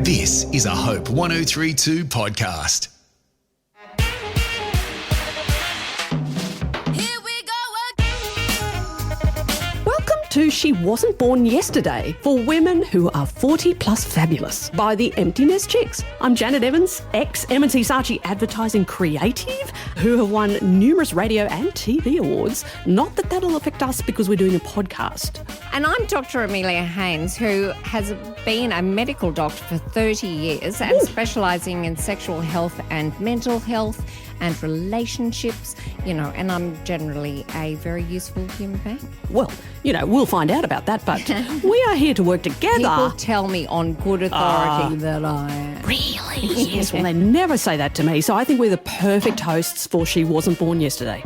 This is a Hope 1032 podcast. To She Wasn't Born Yesterday for women who are 40 plus fabulous by the Empty Nest Chicks. I'm Janet Evans, ex-M&T Saatchi advertising creative, who have won numerous radio and TV awards. Not that that'll affect us because we're doing a podcast. And I'm Dr. Amelia Haynes, who has been a medical doctor for 30 years and specialising in sexual health and mental health and relationships, and I'm generally a very useful human being. Well, we'll find out about that, but we are here to work together. People tell me on good authority that I am. Really? Yes, well, they never say that to me, so I think we're the perfect hosts for She Wasn't Born Yesterday.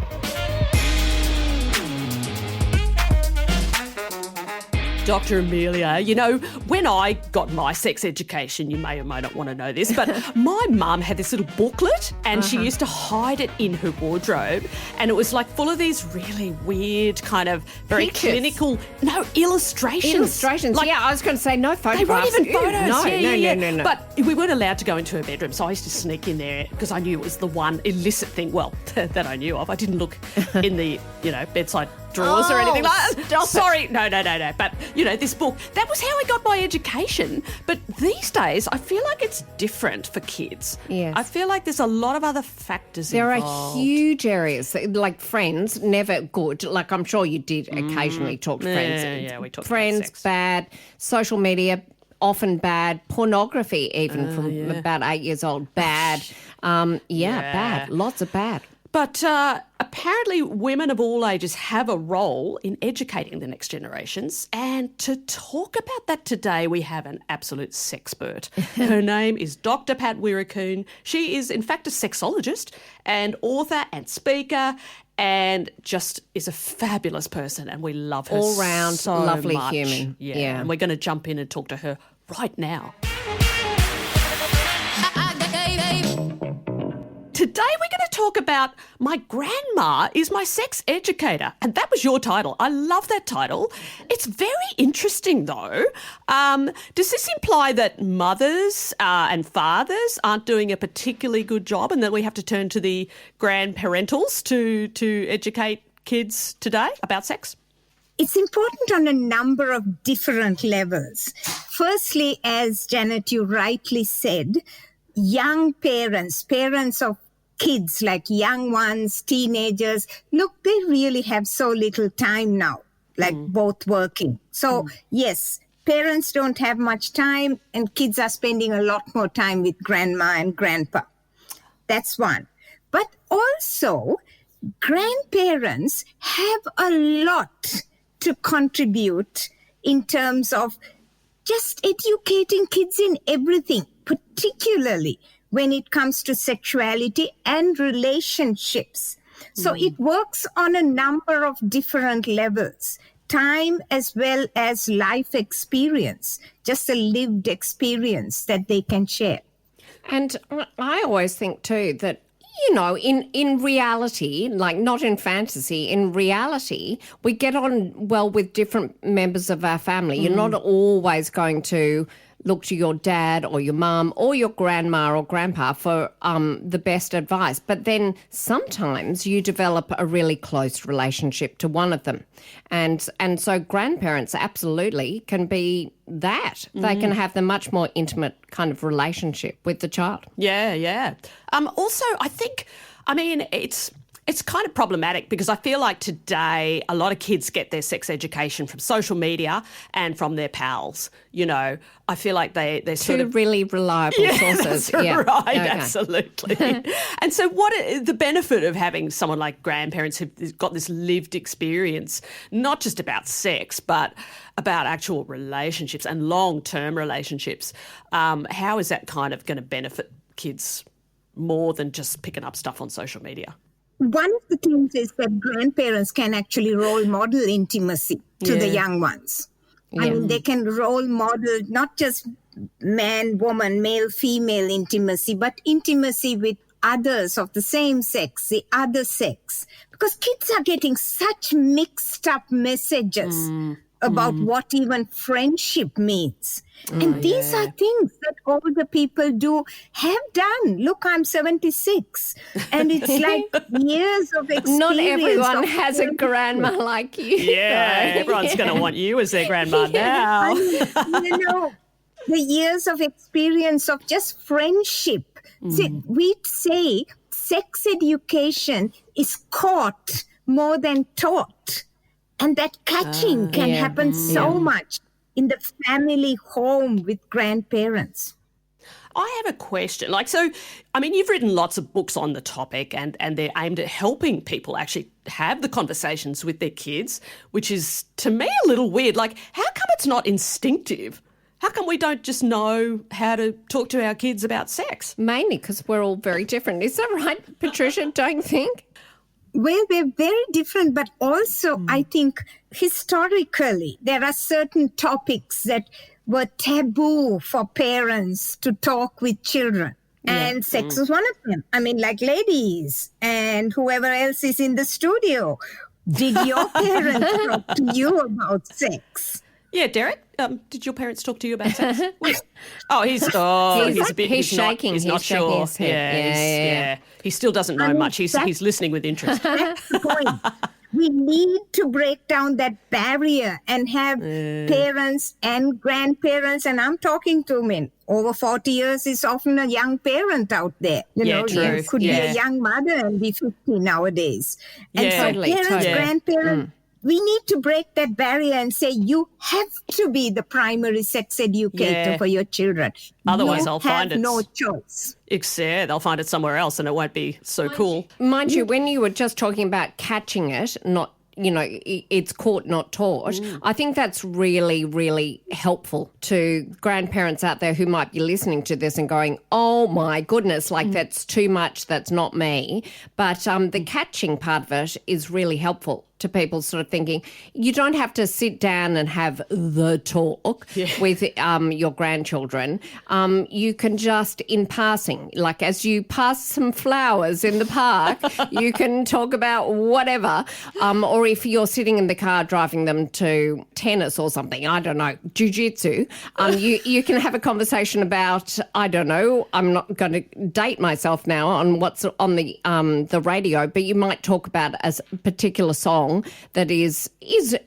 Dr. Amelia, when I got my sex education, you may or may not want to know this, but my mum had this little booklet and she used to hide it in her wardrobe, and it was like full of these really weird kind of very clinical, illustrations. Illustrations, I was going to say no photographs. They weren't even photos. No. But we weren't allowed to go into her bedroom, so I used to sneak in there because I knew it was the one illicit thing, that I knew of. I didn't look in the, bedside drawers or anything like that. Sorry, no. But, this book, that was how I got my education. But these days, I feel like it's different for kids. Yes. I feel like there's a lot of other factors involved. There are huge areas, like friends, never good. Like I'm sure you did occasionally talk to friends. Yeah, we talked friends, about sex. Bad. Social media, often bad. Pornography, even from about 8 years old, bad. Bad. Lots of bad. But apparently women of all ages have a role in educating the next generations. And to talk about that today, we have an absolute sexpert. Her name is Dr. Pat Weerakoon. She is, in fact, a sexologist and author and speaker, and just is a fabulous person, and we love her all round so lovely much. Human. Yeah, and we're going to jump in and talk to her right now. Today we're going to talk about my grandma is my sex educator. And that was your title. I love that title. It's very interesting though. Does this imply that mothers and fathers aren't doing a particularly good job and that we have to turn to the grandparentals to educate kids today about sex? It's important on a number of different levels. Firstly, as Janet, you rightly said, young parents of kids, like young ones, teenagers, look, they really have so little time now, like both working. So, yes, parents don't have much time and kids are spending a lot more time with grandma and grandpa. That's one. But also, grandparents have a lot to contribute in terms of just educating kids in everything, particularly when it comes to sexuality and relationships. So it works on a number of different levels, time as well as life experience, just a lived experience that they can share. And I always think too that, in reality, like not in fantasy, in reality, we get on well with different members of our family. You're not always going to look to your dad or your mum or your grandma or grandpa for the best advice. But then sometimes you develop a really close relationship to one of them. And so grandparents absolutely can be that. They can have the much more intimate kind of relationship with the child. Yeah. Also, I think, it's kind of problematic because I feel like today a lot of kids get their sex education from social media and from their pals. I feel like they're sort of really reliable sources. That's yeah, right, okay. Absolutely. And so what the benefit of having someone like grandparents who've got this lived experience, not just about sex, but about actual relationships and long-term relationships, how is that kind of going to benefit kids more than just picking up stuff on social media? One of the things is that grandparents can actually role model intimacy to the young ones. I mean, they can role model not just man, woman, male, female intimacy, but intimacy with others of the same sex, the other sex. Because kids are getting such mixed up messages about what even friendship means. And these are things that older people have done. Look, I'm 76. And it's like years of experience. Not everyone has a grandma like you. Yeah, everyone's going to want you as their grandma now. The years of experience of just friendship. See, we'd say sex education is caught more than taught. And that catching can happen so much in the family home with grandparents. I have a question. You've written lots of books on the topic and they're aimed at helping people actually have the conversations with their kids, which is, to me, a little weird. Like, how come it's not instinctive? How come we don't just know how to talk to our kids about sex? Mainly because we're all very different. Is that right, Patricia, don't you think? Well, we're very different, but also I think historically there are certain topics that were taboo for parents to talk with children. And sex is one of them. I mean, like ladies and whoever else is in the studio. Did your parents talk to you about sex? Yeah, Derek, did your parents talk to you about sex? He's a bit. He's shaking. He's not shaking sure. his head. He still doesn't know much. He's listening with interest. That's the point. We need to break down that barrier and have parents and grandparents. And I'm talking to men. Over 40 years is often a young parent out there. You could be a young mother and be 50 nowadays. And parents, grandparents, we need to break that barrier and say you have to be the primary sex educator for your children. Otherwise, they'll find it. No choice. They'll find it somewhere else and it won't be so cool. Mind you, when you were just talking about catching it, not, it's caught, not taught, I think that's really, really helpful to grandparents out there who might be listening to this and going, oh my goodness, that's too much, that's not me. But the catching part of it is really helpful to people sort of thinking you don't have to sit down and have the talk with your grandchildren. You can just, in passing, like as you pass some flowers in the park, you can talk about whatever. Or if you're sitting in the car driving them to tennis or something, I don't know, jiu-jitsu, you can have a conversation about, I don't know, I'm not going to date myself now on what's on the radio, but you might talk about a particular song that is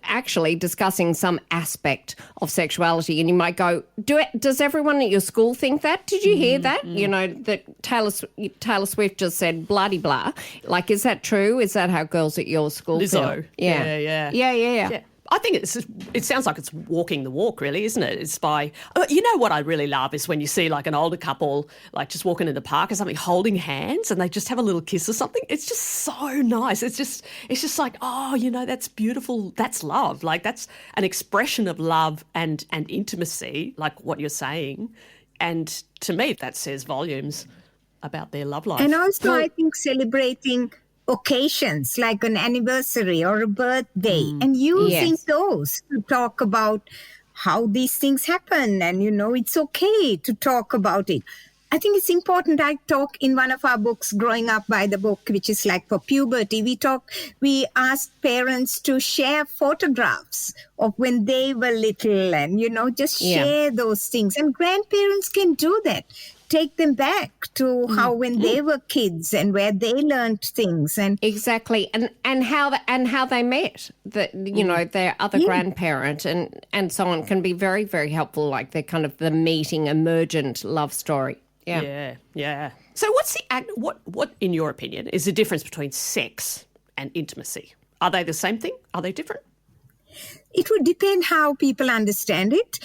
actually discussing some aspect of sexuality, and you might go, does everyone at your school think that? Did you hear that? That Taylor Swift just said bloody blah. Like, is that true? Is that how girls at your school Lizzo. feel? Yeah. I think it sounds like it's walking the walk, really, isn't it? It's by, what I really love is when you see like an older couple, like just walking in the park or something, holding hands and they just have a little kiss or something. It's just so nice. It's just like, that's beautiful. That's love. Like that's an expression of love and intimacy, like what you're saying. And to me, that says volumes about their love life. And also, I think celebrating occasions like an anniversary or a birthday and using those to talk about how these things happen and it's okay to talk about it. I think it's important. I talk in one of our books, Growing Up by the Book, which is like for puberty. We ask parents to share photographs of when they were little and just share those things, and grandparents can do that. Take them back to how when they were kids and where they learned things and exactly and how they met their other grandparent and so on can be very, very helpful. Like they're kind of the meeting emergent love story. Yeah. So what in your opinion is the difference between sex and intimacy? Are they the same thing? Are they different? It would depend how people understand it,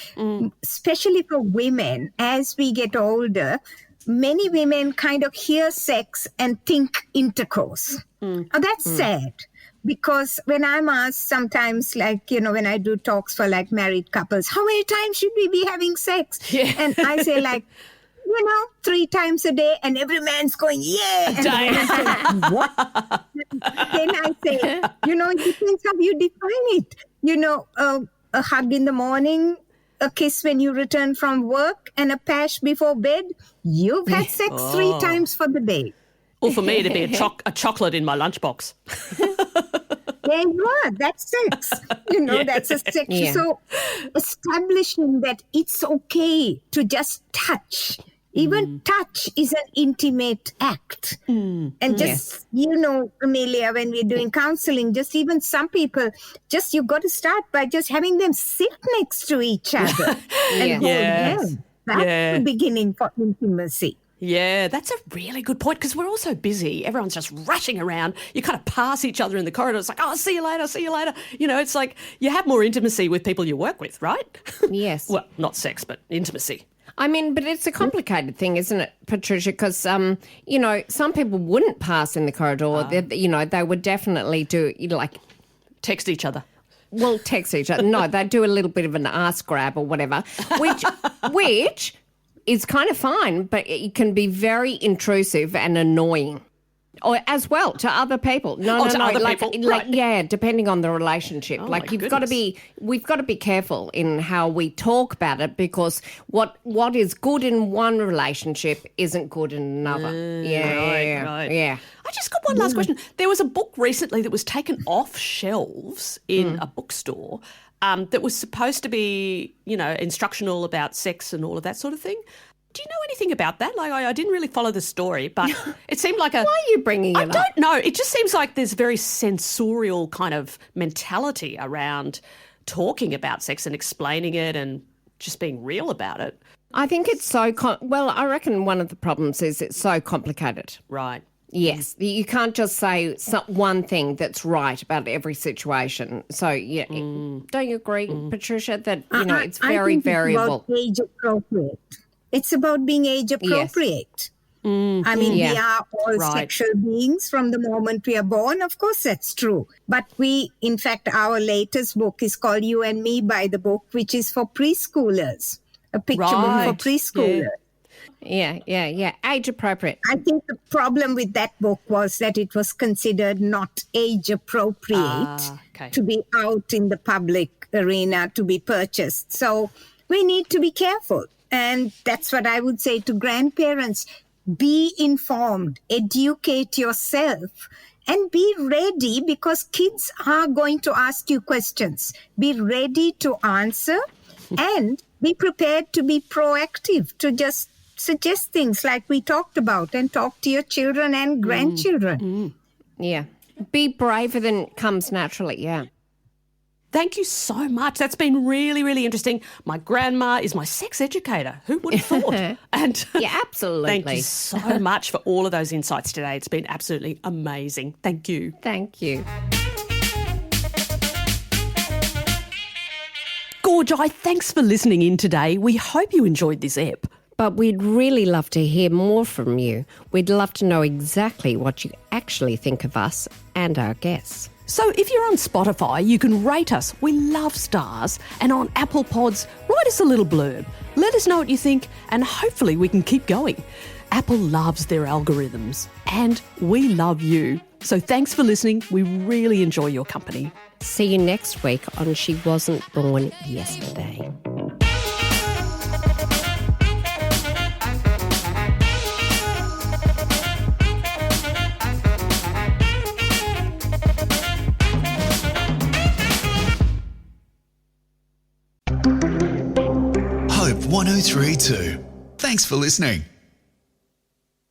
especially for women. As we get older, many women kind of hear sex and think intercourse. That's sad. Because when I'm asked sometimes, like, when I do talks for like married couples, how many times should we be having sex? Yeah. And I say like, 3 times a day, and every man's going, yeah. And then I say, what? Then I say, it depends how you define it. A hug in the morning, a kiss when you return from work, and a pash before bed. You've had sex 3 times for the day. Or for me, it'd be a chocolate in my lunchbox. There you are. That's sex. That's a sex. Yeah. So establishing that it's okay to just touch. Even touch is an intimate act. And just, Amelia, when we're doing counseling, just even some people, just you've got to start by just having them sit next to each other and hold hands. That's the beginning for intimacy. Yeah, that's a really good point because we're all so busy. Everyone's just rushing around. You kind of pass each other in the corridor. It's like, oh, see you later, see you later. It's like you have more intimacy with people you work with, right? Yes. Well, not sex, but intimacy. I mean, but it's a complicated thing, isn't it, Patricia? Because, some people wouldn't pass in the corridor. They would definitely do, text each other. Well, text each other. No, they do a little bit of an ass grab or whatever, which is kind of fine, but it can be very intrusive and annoying. Or as well to other people. No, other people. Right. Yeah, depending on the relationship. We've got to be careful in how we talk about it because what is good in one relationship isn't good in another. Right. Yeah. I just got one last question. There was a book recently that was taken off shelves in a bookstore that was supposed to be, instructional about sex and all of that sort of thing. Do you know anything about that? I didn't really follow the story, but it seemed like Why are you bringing it up? I don't know. It just seems like there's very sensorial kind of mentality around talking about sex and explaining it and just being real about it. I think it's so I reckon one of the problems is it's so complicated. Right. Yes, you can't just say one thing that's right about every situation. So, yeah, don't you agree, Patricia, that, it's very variable? It's about age appropriate. It's about being age appropriate. Yes. We are all sexual beings from the moment we are born. Of course, that's true. But in fact, our latest book is called You and Me by the Book, which is for preschoolers, a picture book for preschoolers. Yeah. Age appropriate. I think the problem with that book was that it was considered not age appropriate to be out in the public arena, to be purchased. So we need to be careful. And that's what I would say to grandparents. Be informed, educate yourself, and be ready because kids are going to ask you questions. Be ready to answer and be prepared to be proactive, to just suggest things like we talked about and talk to your children and grandchildren. Yeah. Be braver than comes naturally, yeah. Thank you so much. That's been really, really interesting. My grandma is my sex educator. Who would have thought? And yeah, absolutely. Thank you so much for all of those insights today. It's been absolutely amazing. Thank you. Thank you. Gorgi, thanks for listening in today. We hope you enjoyed this ep. But we'd really love to hear more from you. We'd love to know exactly what you actually think of us and our guests. So if you're on Spotify, you can rate us. We love stars. And on Apple Pods, write us a little blurb. Let us know what you think and hopefully we can keep going. Apple loves their algorithms and we love you. So thanks for listening. We really enjoy your company. See you next week on She Wasn't Born Yesterday. Hope 1032. Thanks for listening.